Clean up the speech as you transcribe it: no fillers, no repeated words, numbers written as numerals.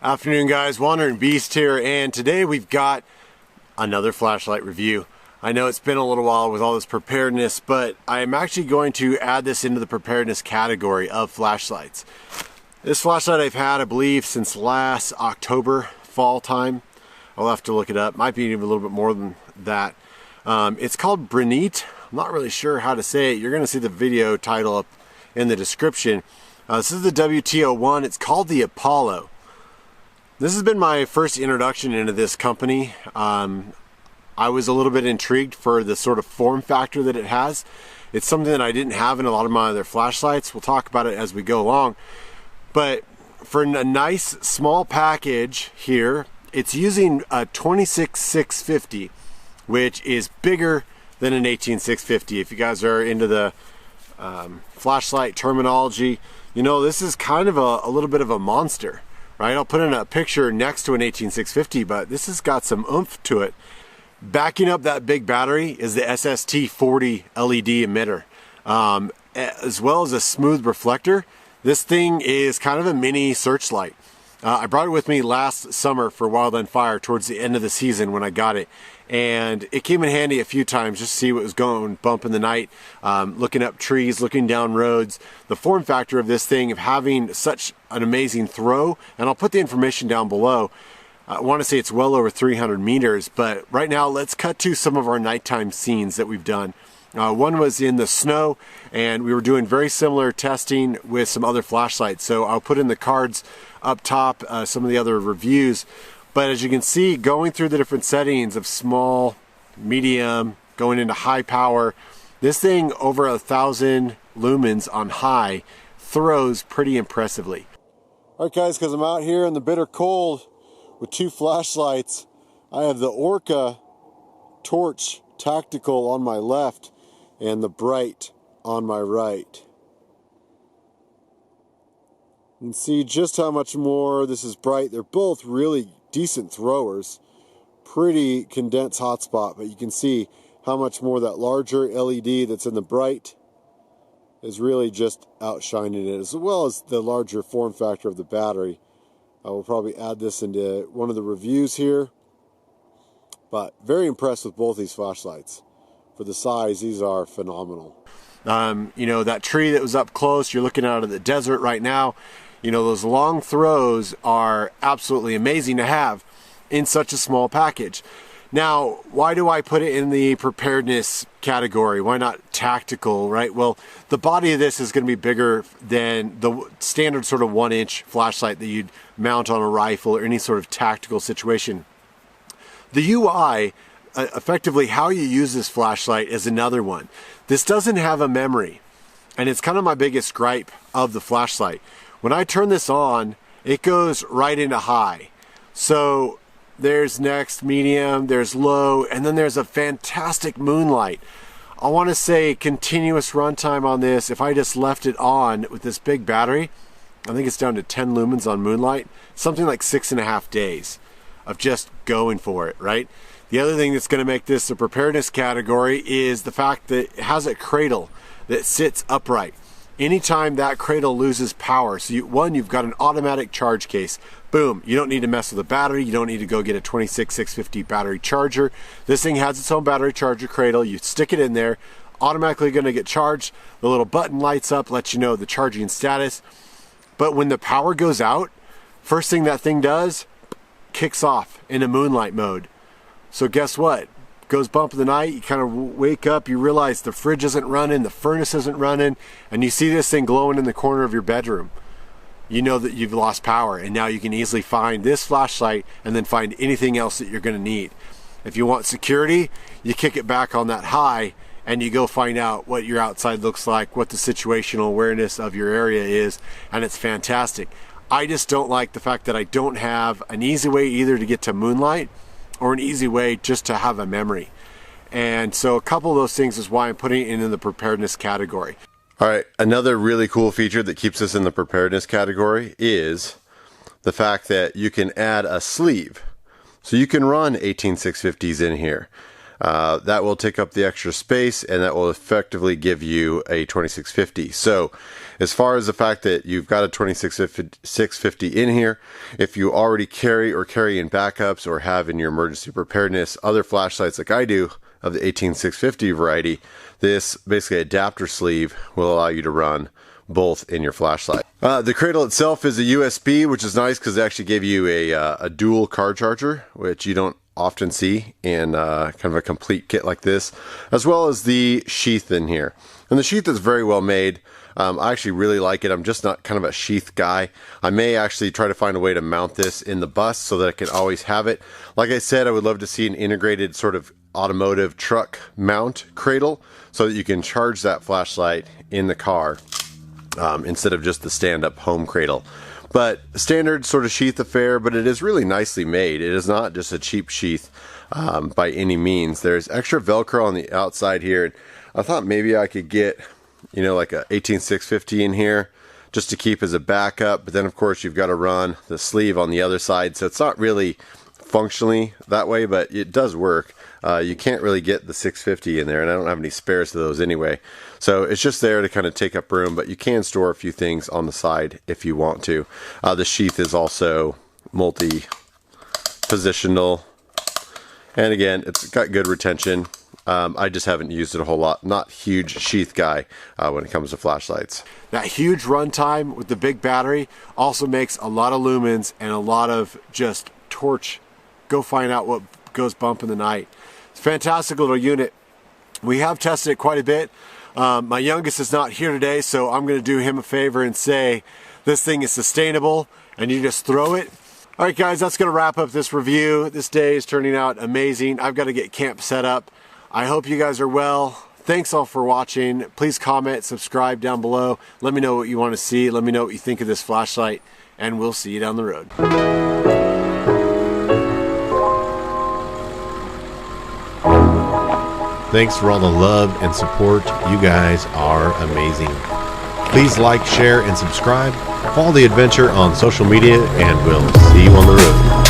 Afternoon guys, Wandering Beast here, and today we've got another flashlight review. I know it's been a little while with all this preparedness, but I'm actually going to add this into the preparedness category of flashlights. This flashlight I've had, I believe, since last October, fall time. I'll have to look it up, might be even a little bit more than that. It's called Brinyte. I'm not really sure how to say it. You're going to see the video title up in the description. This is the WT01. It's called the Apollo. This has been my first introduction into this company. I was a little bit intrigued for the sort of form factor that it has. It's something that I didn't have in a lot of my other flashlights. We'll talk about it as we go along. But for a nice small package here, it's using a 26650, which is bigger than an 18650. If you guys are into the flashlight terminology, you know this is kind of a little bit of a monster. Right, I'll put in a picture next to an 18650, but this has got some oomph to it. Backing up that big battery is the SST40 LED emitter, as well as a smooth reflector. This thing is kind of a mini searchlight. I brought it with me last summer for Wildland Fire towards the end of the season when I got it, and it came in handy a few times just to see what was going bump in the night, looking up trees, looking down roads. The form factor of this thing, of having such an amazing throw, and I'll put the information down below. I want to say it's well over 300 meters, but right now let's cut to some of our nighttime scenes that we've done. One was in the snow, and we were doing very similar testing with some other flashlights. So I'll put in the cards up top, some of the other reviews. But as you can see, going through the different settings of small, medium, going into high power, this thing over 1,000 lumens on high throws pretty impressively. All right guys, because I'm out here in the bitter cold with two flashlights, I have the Orca Torch Tactical on my left and the Brinyte on my right. You can see just how much more this is bright. They're both really decent throwers. Pretty condensed hotspot, but you can see how much more that larger LED that's in the Brinyte is really just outshining it, as well as the larger form factor of the battery. I will probably add this into one of the reviews here. But very impressed with both these flashlights. For the size, these are phenomenal. You know, that tree that was up close, you're looking out of the desert right now. You know, those long throws are absolutely amazing to have in such a small package. Now, why do I put it in the preparedness category? Why not tactical, right? Well, the body of this is going to be bigger than the standard sort of 1-inch flashlight that you'd mount on a rifle or any sort of tactical situation. The UI, effectively how you use this flashlight, is another one. This doesn't have a memory, and it's kind of my biggest gripe of the flashlight. When I turn this on, it goes right into high. So there's next, medium, there's low, and then there's a fantastic moonlight. I want to say continuous runtime on this, if I just left it on with this big battery, I think it's down to 10 lumens on moonlight, something like 6.5 days of just going for it, right? The other thing that's going to make this a preparedness category is the fact that it has a cradle that sits upright. Anytime that cradle loses power, so you've got an automatic charge case. Boom, you don't need to mess with the battery. You don't need to go get a 26650 battery charger. This thing has its own battery charger cradle. You stick it in there, automatically going to get charged. The little button lights up, lets you know the charging status. But when the power goes out, first thing that thing does, kicks off in a moonlight mode. So guess what? Goes bump in the night, you kind of wake up, you realize the fridge isn't running, the furnace isn't running, and you see this thing glowing in the corner of your bedroom. You know that you've lost power, and now you can easily find this flashlight and then find anything else that you're going to need. If you want security, you kick it back on that high and you go find out what your outside looks like, what the situational awareness of your area is, and it's fantastic. I just don't like the fact that I don't have an easy way either to get to moonlight or an easy way just to have a memory. And so a couple of those things is why I'm putting it in the preparedness category. All right, another really cool feature that keeps us in the preparedness category is the fact that you can add a sleeve. So you can run 18650s in here. that will take up the extra space, and that will effectively give you a 2650. So as far as the fact that you've got a 2650 in here, if you already carry in backups or have in your emergency preparedness other flashlights like I do of the 18650 variety, this basically adapter sleeve will allow you to run both in your flashlight. The cradle itself is a USB, which is nice because they actually gave you a dual car charger, which you don't often see in kind of a complete kit like this, as well as the sheath in here. And the sheath is very well made. I actually really like it. I'm just not kind of a sheath guy. I may actually try to find a way to mount this in the bus so that I can always have it. Like I said, I would love to see an integrated sort of automotive truck mount cradle so that you can charge that flashlight in the car instead of just the stand-up home cradle. But standard sort of sheath affair, but it is really nicely made. It is not just a cheap sheath by any means. There's extra Velcro on the outside here. I thought maybe I could get, you know, like a 18650 in here just to keep as a backup, but then of course you've got to run the sleeve on the other side, so it's not really functionally that way, but it does work. You can't really get the 650 in there, and I don't have any spares of those anyway, so it's just there to kind of take up room, but you can store a few things on the side if you want to. The sheath is also multi-positional, and again, it's got good retention. I just haven't used it a whole lot. Not huge sheath guy when it comes to flashlights. That huge runtime with the big battery also makes a lot of lumens and a lot of just torch. Go find out what goes bump in the night. It's a fantastic little unit. We have tested it quite a bit. My youngest is not here today, so I'm going to do him a favor and say this thing is sustainable and you just throw it. Alright guys, that's going to wrap up this review. This day is turning out amazing. I've got to get camp set up. I hope you guys are well. Thanks all for watching. Please comment, subscribe down below. Let me know what you want to see. Let me know what you think of this flashlight, and we'll see you down the road. Thanks for all the love and support. You guys are amazing. Please like, share, and subscribe. Follow the adventure on social media, and we'll see you on the road.